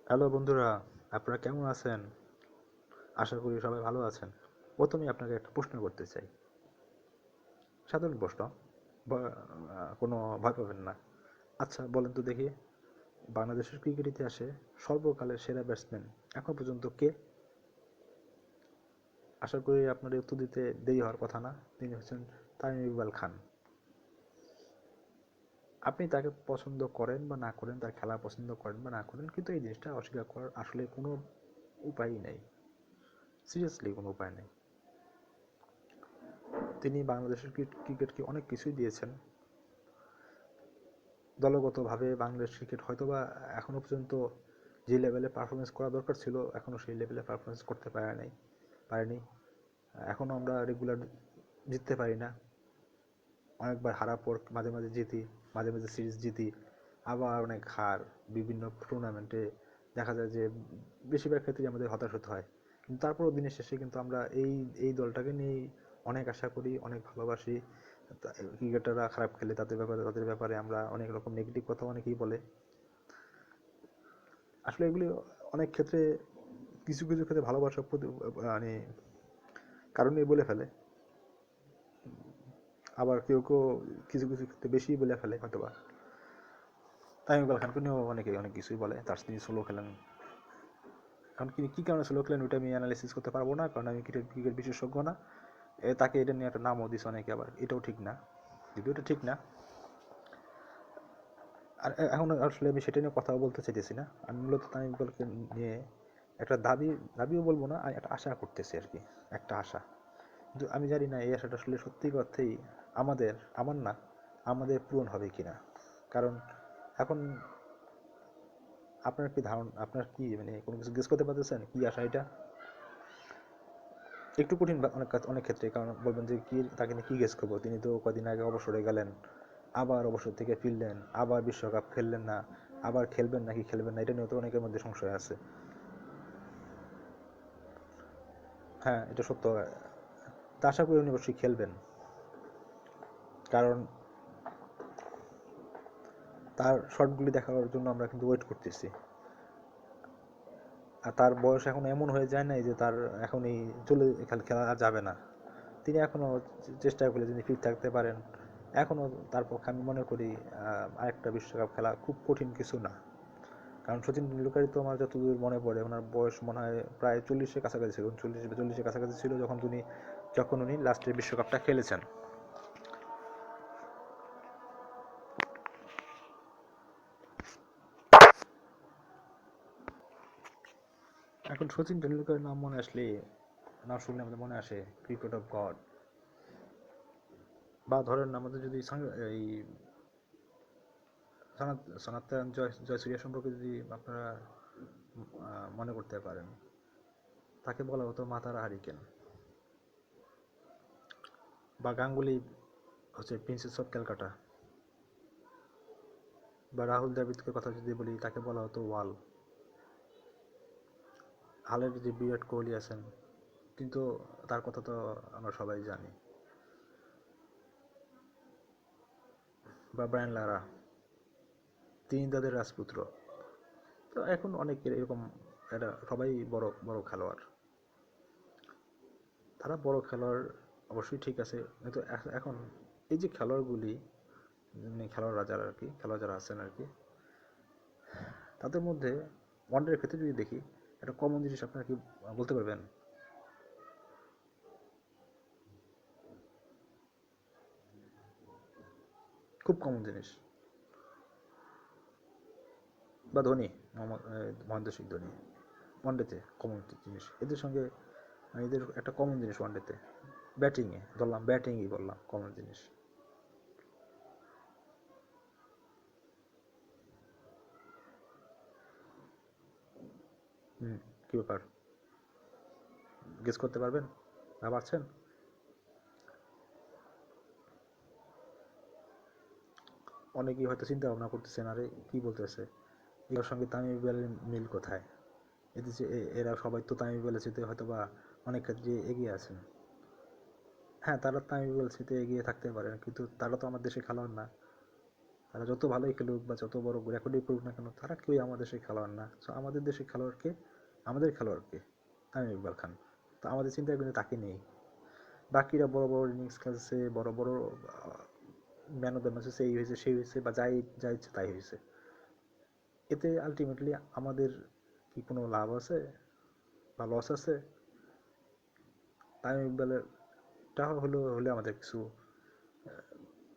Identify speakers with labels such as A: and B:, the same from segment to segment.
A: Hello বন্ধুরা, আপনারা কেমন আছেন? আশা করি সবাই ভালো আছেন। প্রথমেই আপনাকে একটা প্রশ্ন করতে চাই, সাধারণ প্রশ্ন, কোনো ভয় পাবেন না। আচ্ছা বলেন তো দেখি, বাংলাদেশের ক্রিকেট ইতিহাসে সর্বকালের সেরা ব্যাটসম্যান এখন পর্যন্ত কে? আশা করি আপনার এই উত্তর দিতে দেরি হওয়ার কথা না। তিনি হচ্ছেন তামিম ইকবাল খান। আপনি তাকে পছন্দ করেন বা না করেন, তার খেলা পছন্দ করেন বা না করেন, কিন্তু এই জিনিসটা অস্বীকার করার আসলে কোনো উপায়ই নেই। সিরিয়াসলি কোনো উপায় নেই। তিনি বাংলাদেশের ক্রিকেটকে অনেক কিছুই দিয়েছেন। দলগতভাবে বাংলাদেশ ক্রিকেট হয়তোবা এখনও পর্যন্ত যে লেভেলে পারফরমেন্স করা দরকার ছিল এখনও সেই লেভেলে পারফরমেন্স করতে পারেনি। এখনও আমরা রেগুলার জিততে পারি না। অনেকবার হারার পর মাঝে মাঝে জিতি, মাঝে মাঝে সিরিজ জিতি, আবার অনেক হার। বিভিন্ন টুর্নামেন্টে দেখা যায় যে বেশিরভাগ ক্ষেত্রেই আমাদের হতাশ হতে হয়, কিন্তু তারপরও দিনের শেষে কিন্তু আমরা এই এই দলটাকে নিয়েই অনেক আশা করি, অনেক ভালোবাসি। ক্রিকেটাররা খারাপ খেলে তাদের ব্যাপারে আমরা অনেক রকম নেগেটিভ কথা অনেকেই বলে। আসলে এগুলি অনেক ক্ষেত্রে, কিছু কিছু ক্ষেত্রে ভালোবাসার প্রতি মানে কারণেই বলে ফেলে। আবার কেউ কেউ কিছু কিছু ক্ষেত্রে বেশি বলে ফেলে হয়তোবা। তামিম ইকবাল খানকে নিয়েও অনেকেই অনেক কিছুই বলে, তিনি স্লো খেলেন। এখন কী কারণে স্লো খেলেন ওইটা আমি অ্যানালাইসিস করতে পারবো না, কারণ আমি ক্রিকেট বিশেষজ্ঞ না। তাকে এটা নিয়ে একটা নামও দিছে অনেকে, আবার এটাও ঠিক না, যদিও এটা ঠিক না। আর এখন আসলে আমি সেটা নিয়ে কথাও বলতে চাইতেছি না। আমি মূলত তামিম ইকবালকে নিয়ে একটা দাবিও বলবো না, একটা আশা করতেছি আর কি, একটা আশা। কিন্তু আমি জানি না এই আশাটা আসলে সত্যি অর্থেই আমার না, আমাদের পূরণ হবে কিনা। কারণ এখন আপনার কি মানে কোনো কিছু গেস করতে পারতেছেন কি আশা এটা? একটু কঠিন অনেক ক্ষেত্রে, কারণ বলবেন যে কি তাকে নিয়ে কি গেস করবো, তিনি তো কদিন আগে অবসরে গেলেন, আবার অবসর থেকে ফিরলেন, আবার বিশ্বকাপ খেললেন না, আবার খেলবেন নাকি খেলবেন না এটা নিয়েও তো অনেকের মধ্যে সংশয় আছে। হ্যাঁ, এটা সত্য। তা আশা করি উনি অবশ্যই খেলবেন, কারণ তার শটগুলি দেখার জন্য আমরা কিন্তু ওয়েট করতেছি। আর তার বয়স এখন এমন হয়ে যায় নাই যে তার এখন এই চলে খেলা আর যাবে না। তিনি এখনও চেষ্টা করলে যদি ফিট থাকতে পারেন, এখনও তার পক্ষে আমি মনে করি আরেকটা বিশ্বকাপ খেলা খুব কঠিন কিছু না। কারণ সচিন টেন্ডুলকারই তো আমার যতদূর মনে পড়ে ওনার বয়স মনে হয় প্রায় 40-এর কাছাকাছি ছিল, 40-এর কাছাকাছি ছিল যখন উনি লাস্টের বিশ্বকাপটা খেলেছেন। এখন সচিন টেন্ডুলকারের নাম শুনলে আমাদের মনে আসে ক্রিকেট অফ গড। বা ধরেন আমাদের যদি এই সনাতন জয়সূর্য সম্পর্কে যদি আপনারা মনে করতে পারেন, তাকে বলা হতো মাতারা হারিকেন। বা গাঙ্গুলি হচ্ছে প্রিন্সেস অফ ক্যালকাটা। বা রাহুল দ্রাবিড়কে কথা যদি বলি, তাকে বলা হতো ওয়াল। হালের যে বিরাট কোহলি আছেন, কিন্তু তার কথা তো আমরা সবাই জানি। বা ব্রায়ান লারা, তিনি তাদের রাজপুত্র। তো এখন অনেক এরকম, এরা সবাই বড় বড় খেলোয়াড়। তারা বড় খেলোয়াড় অবশ্যই ঠিক আছে, কিন্তু এখন এই যে খেলোয়াড়গুলি, মানে খেলোয়াড় যারা আছেন আর কি, তাদের মধ্যে ওয়ানডের ক্ষেত্রে যদি দেখি, একটা কমন জিনিস আপনারা কি বলতে পারবেন? খুব কমন জিনিস। বা ধোনি, মহেন্দ্র সিং ধোনি, ওয়ানডেতে কমন জিনিস এদের সঙ্গে, মানে এদের একটা কমন জিনিস ওয়ানডেতে ব্যাটিংই বললাম কমন জিনিস। হুম, কী ব্যাপার, গেস করতে পারবেন না পারছেন? অনেকেই হয়তো চিন্তা ভাবনা করতেছেন, আরে কি বলতেছে, এর সঙ্গে তামিম ইকবালের মিল কোথায়? এদের যে এরা সবাই তো তামিম ইকবালের সাথে হয়তো বা অনেক ক্ষেত্রে এগিয়ে আছেন। হ্যাঁ, তারা তামিম ইকবালের সাথে এগিয়ে থাকতে পারেন, কিন্তু তারা তো আমার দেশে খেলোয়াড় না। তারা যত ভালোই খেলুক বা যত বড় রেকর্ডই করুক না কেন, তারা কেউই আমার দেশের খেলোয়াড় না। সো আমাদের দেশের খেলোয়াড়কে, আমাদের খেলোয়াড়কে তামিম ইকবাল খান, তো আমাদের চিন্তায় কিন্তু তাকে নেই। বাকিরা বড় বড় ইনিংস খেলছে, বড় বড় ম্যান অফ দ্য ম্যাচ হয়েছে, এই হয়েছে সেই হয়েছে, বা যাই যা ইচ্ছে তাই হয়েছে। এতে আলটিমেটলি আমাদের কি কোনো লাভ আছে বা লস আছে? তামিম ইকবালের হলে আমাদের কিছু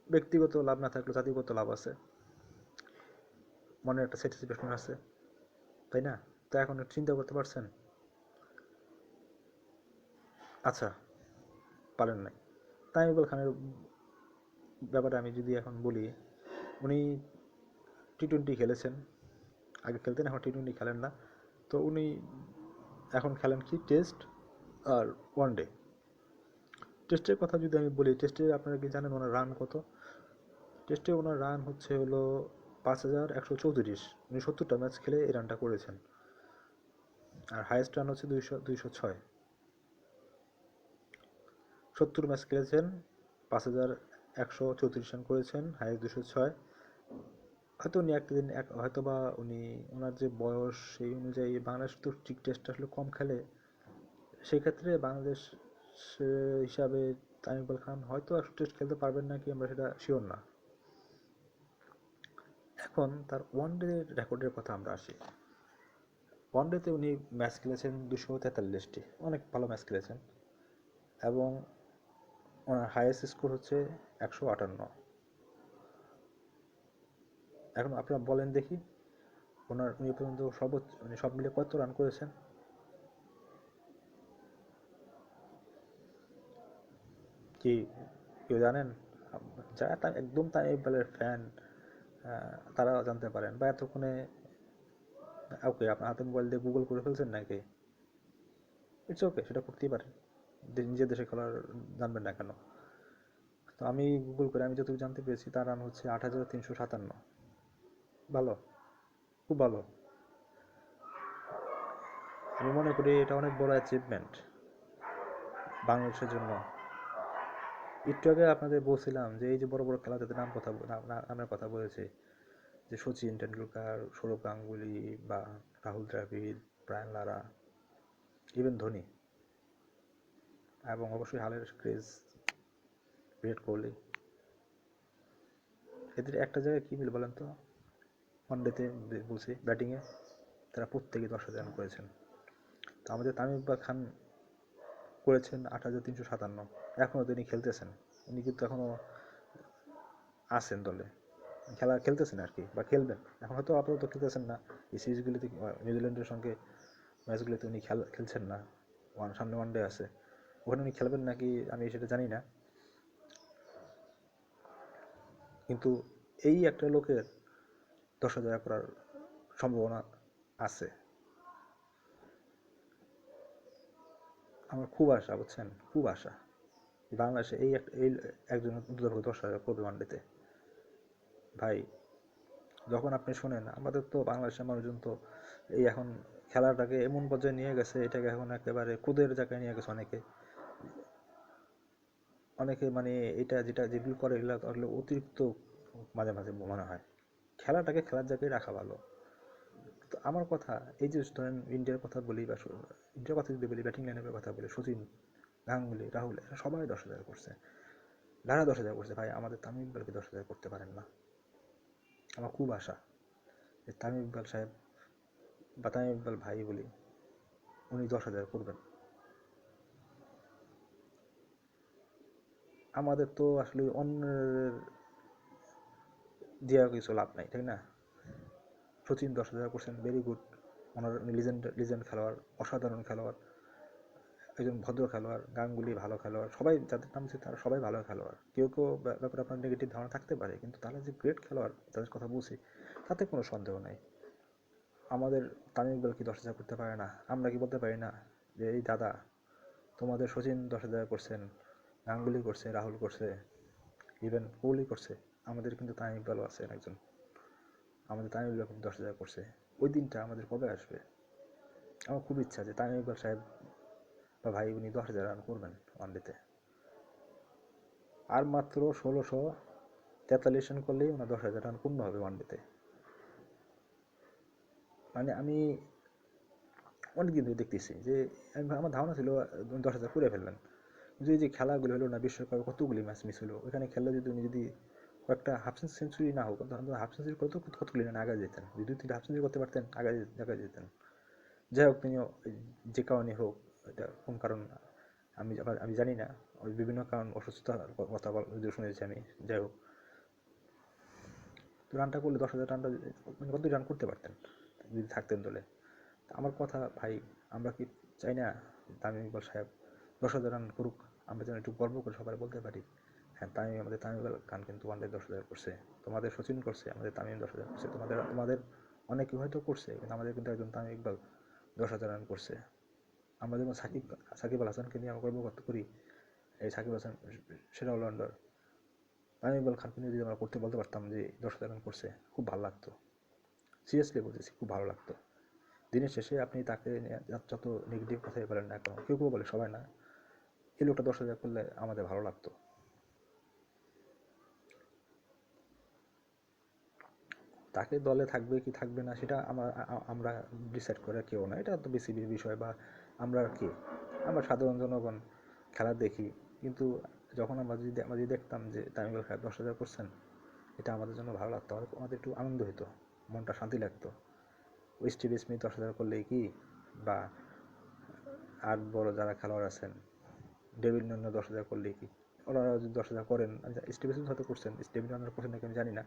A: ব্যক্তিগত লাভ না থাকলেও জাতিগত লাভ আছে, মনে একটা স্যাটিসফ্যাকশন আছে, তাই না? তো এখন চিন্তা করতে পারছেন? আচ্ছা, পারেন নাই। তামিম ইকবাল খানের ব্যাপারে আমি যদি এখন বলি, উনি টি-20 খেলেছেন, আগে খেলতেন, এখন টি-20 খেলেন না। তো উনি এখন খেলেন কি টেস্ট আর ওয়ানডে। টেস্টের কথা যদি আমি বলি, টেস্টে আপনারা কি জানেন ওনার রান কত? টেস্টে ওনার রান হলো 5134। উনি 70টা ম্যাচ খেলে এই রানটা করেছেন। আর হাইয়েস্ট রান হচ্ছে 206। 70 ম্যাচ খেলেছেন, 5134 রান করেছেন, হাইয়েস্ট 206। হয়তো উনি একটা দিন হয়তো বা ওনার যে বয়স সেই অনুযায়ী বাংলাদেশ তো ঠিক টেস্ট আসলে কম খেলে, সেই ক্ষেত্রে বাংলাদেশ হিসাবে তামিম ইকবাল খান হয়তো টেস্ট খেলতে পারবেন নাকি আমরা সেটা শিওর না। এখন তার ওয়ানডে রেকর্ডের কথা আমরা আসি। ওয়ানডেতে উনি ম্যাচ খেলেছেন 243টি, অনেক ভালো ম্যাচ খেলেছেন, এবং ওনার হাইয়েস্ট স্কোর হচ্ছে 158। এখন আপনারা বলেন দেখি, উনি পর্যন্ত সর্বোচ্চ সব মিলে কত রান করেছেন? কি কেউ জানেন? যারা একদম তামিম ইকবালের ফ্যান তারা জানতে পারেন, বা এতক্ষণে ওকে আপনার হাতে মোবাইল দিয়ে গুগল করে ফেলছেন নাকি? ইটস ওকে, সেটা করতেই পারেন, নিজের দেশে খেলার জানবেন না কেন? তো আমি গুগল করে আমি যতটুকু জানতে পেরেছি, তার রান হচ্ছে 8357। ভালো, খুব ভালো। আমি মনে করি এটা অনেক বড় অ্যাচিভমেন্ট বাংলাদেশের জন্য। একটু আগে আপনাদের বলছিলাম যে এই যে বড় বড় খেলাতে নামের কথা বলেছে, যে সচিন টেন্ডুলকার, সৌরভ গাঙ্গুলি, বা Rahul Dravid, Brian Lara, even Dhoni, এবং অবশ্যই হালের ক্রেজ বিরাট কোহলি, এদের একটা জায়গায় কী মিল বলেন তো? ওয়ানডেতে বলছি, ব্যাটিংয়ে তারা প্রত্যেকে 10,000 রান করেছেন। তো আমাদের তামিম ইকবাল খান করেছেন 8,357। এখনও তিনি খেলতেছেন, উনি কিন্তু এখনও আছেন দলে, খেলতেছেন আর কি, বা খেলবেন। এখন হয়তো আপাতত খেলতেছেন না, এই সিরিজগুলিতে নিউজিল্যান্ডের সঙ্গে ম্যাচগুলিতে উনি খেলছেন না, সামনে ওয়ানডে আছে, ওখানে উনি খেলবেন নাকি আমি সেটা জানি না। কিন্তু এই একটা লোকের 10,000 করার সম্ভাবনা আছে। আমার খুব আশা, বুঝছেন, খুব আশা বাংলাদেশে এই একজন দুর্দান্ত 10,000 করবে ওয়ানডেতে। ভাই, যখন আপনি শোনেন, আমাদের তো বাংলাদেশের মানুষজন তো এই এখন খেলাটাকে এমন পর্যায়ে নিয়ে গেছে, এটাকে এখন একেবারে কুদের জায়গায় নিয়ে গেছে অনেকে। মানে এটা যেগুলো করে এগুলো আসলে অতিরিক্ত মাঝে মাঝে মনে হয়। খেলাটাকে খেলার জায়গায় রাখা ভালো। তো আমার কথা, এই যে ধরেন ইন্ডিয়ার কথা বলি, বা ইন্ডিয়ার কথা যদি বলি, ব্যাটিং লাইনের কথা বলি, সচিন, গাঙ্গুলি, রাহুল, এরা সবাই 10,000 করছে, যারা 10,000 করছে। ভাই, আমাদের তামিম ইকবালকে 10,000 করতে পারেন না? আমার খুব আশা যে তামিম ইকবাল সাহেব, বা তামিম ইকবাল ভাই বলি, উনি 10,000 করবেন। আমাদের তো আসলে অন্যের দেওয়া কিছু লাভ নাই, তাই না? সচিন 10,000 করছেন, ভেরি গুড। ওনার লিজেন্ড খেলোয়াড়, অসাধারণ খেলোয়াড়, একজন ভদ্র খেলোয়াড়। গাঙ্গুলি ভালো খেলোয়াড়, সবাই যাদের নাম আছে তারা সবাই ভালো খেলোয়াড়। কেউ কেউ ব্যাপারে আপনার নেগেটিভ ধারণা থাকতে পারে, কিন্তু তারা যে গ্রেট খেলোয়াড়, তাদের কথা বলছি, তাতে কোনো সন্দেহ নাই। আমাদের তামিম ইকবাল কি 10,000 করতে পারে না? আমরা কি বলতে পারি না যে এই দাদা, তোমাদের সচিন 10,000 করছেন, গাঙ্গুলি করছে, রাহুল করছে, ইভেন কোহলি করছে, আমাদের কিন্তু তামিম ইকবালও আছেন একজন, আমাদের তামিম ইকবাল কিন্তু 10,000 করছে। ওই দিনটা আমাদের কবে আসবে? আমার খুব ইচ্ছা যে তামিম ইকবাল সাহেব বা ভাই উনি 10,000 রান করবেন ওয়ানডেতে। আর মাত্র 1600 43 রান করলেই ওনার 10,000 রান পূর্ণ হবে ওয়ানডেতে। মানে আমি অনেকদিন ধরে দেখতেছি যে আমার ধারণা ছিল 10,000 করে ফেলবেন, কিন্তু এই যে খেলাগুলো হলো না, বিশ্বকাপে কতগুলি ম্যাচ মিস হলো, ওইখানে খেললে যদি উনি যদি কয়েকটা হাফ সেঞ্চুরি না হোক, হাফ সেঞ্চুরি কতগুলি রান আগে যেতেন, যদি 2-3 হাফ সেঞ্চুরি করতে পারতেন আগে যেতেন। যাই হোক, তিনিও যে কারণে হোক, এটা কোন কারণ আমি জানি না, ওই বিভিন্ন কারণ, অসুস্থতার কথা শুনেছি আমি। যাই হোক, তো রানটা করলে 10,000 রানটা মানে কত রান করতে পারতেন যদি থাকতেন দলে। আমার কথা ভাই, আমরা কি চাই না তামিম ইকবাল সাহেব 10,000 রান করুক? আমরা যেন একটু গর্ব করে সবাই বলতে পারি, হ্যাঁ আমাদের তামিম ইকবাল খান কিন্তু ওয়ানডে 10,000 করছে, তোমাদের সচিন করছে, আমাদের তামিম 10,000 করছে, তোমাদের অনেকে হয়তো করছে, কিন্তু আমাদের কিন্তু একজন তামিম ইকবাল 10,000 রান করছে। আমরা যেমন সাকিব আল হাসানকে নিয়ে আমরা গর্ব করি, এই সাকিব হাসান সেরা অলরাউন্ডার, তামিম ইকবাল খানকে নিয়ে যদি আমরা বলতে পারতাম যে 10,000 রান করছে, খুব ভালো লাগতো। সিরিয়াসলি বলতেছি, খুব ভালো লাগতো। দিনের শেষে আপনি তাকে যত নেগেটিভ কথাই বলেন না কেন, কেউ বলে, সবাই না, এই লোকটা 10,000 করলে আমাদের ভালো লাগতো। তাকে দলে থাকবে কি থাকবে না সেটা আমরা ডিসাইড করে কেউ না, এটা তো বিসিবির বিষয়, বা আমরা কে, আমরা সাধারণ জনগণ খেলা দেখি। কিন্তু যখন আমরা যদি দেখতাম যে তামিম ইকবাল সাহেব 10,000 করছেন, এটা আমাদের জন্য ভালো লাগতো, আমাদের একটু আনন্দ হতো, মনটা শান্তি লাগতো। স্টিভ স্মিথ 10,000 করলেই কি, বা আর বড় যারা খেলোয়াড় আছেন, ডেভিড নন্য 10,000 করলেই কি, ওনারা যদি 10,000 করেন, স্টিভ স্মিথ হয়তো করছেন, ডেভিড নন্য করছেন নাকি আমি জানি না,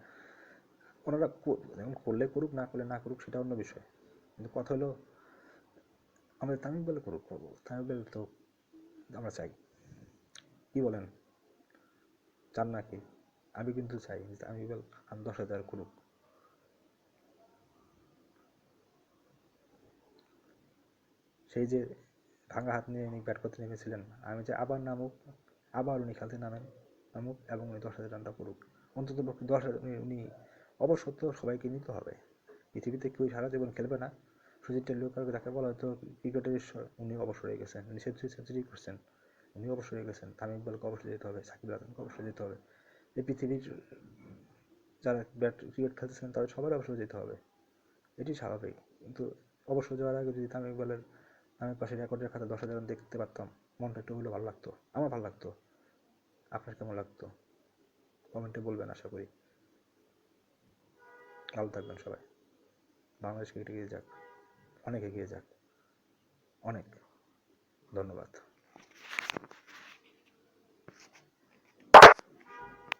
A: ওনারা এখন করলে করুক, না করলে না করুক, সেটা অন্য বিষয়। কিন্তু কথা হলো, আমাদের তামিম ইকবাল করবো, তামিম ইকবাল তো আমরা চাই। কি বলেন, চান নাকি? আমি কিন্তু চাই যে তামিম ইকবাল 10,000 করুক। সেই যে ভাঙা হাত নিয়ে উনি ব্যাট করতে নেমেছিলেন, আমি যে আবার নামুক, আবার উনি খেলতে নামুক এবং উনি 10,000 রানটা করুক। অন্তত 10,000 উনি অবশ্য তো সবাইকে নিতে হবে, পৃথিবীতে কেউ সারা জীবন খেলবে না। সচিন টেন্ডুলকারকে যাকে বলা হয়তো ক্রিকেটের ঈশ্বর, উনি অবসর হয়ে গেছেন, উনি সেঞ্চুরি করছেন, উনি অবসর হয়ে গেছেন। তামিম ইকবালকে অবশ্যই যেতে হবে, সাকিব আল হাসানকে অবশ্যই যেতে হবে। এই পৃথিবীর যারা ক্রিকেট খেলতেছেন তাদের সবার অবসর যেতে হবে, এটি স্বাভাবিক। কিন্তু অবসর যাওয়ার আগে যদি তামিম ইকবালের নামের পাশে রেকর্ডের খাতা 10,000 রান দেখতে পারতাম, মনটা একটু হলেও ভালো লাগতো, আমার ভালো লাগতো। আপনার কেমন লাগতো কমেন্টে বলবেন, আশা করি। ভালো থাকবেন সবাই। বাংলাদেশ ক্রিকেট এগিয়ে যাক, অনেক এগিয়ে যাক, অনেক। ধন্যবাদ।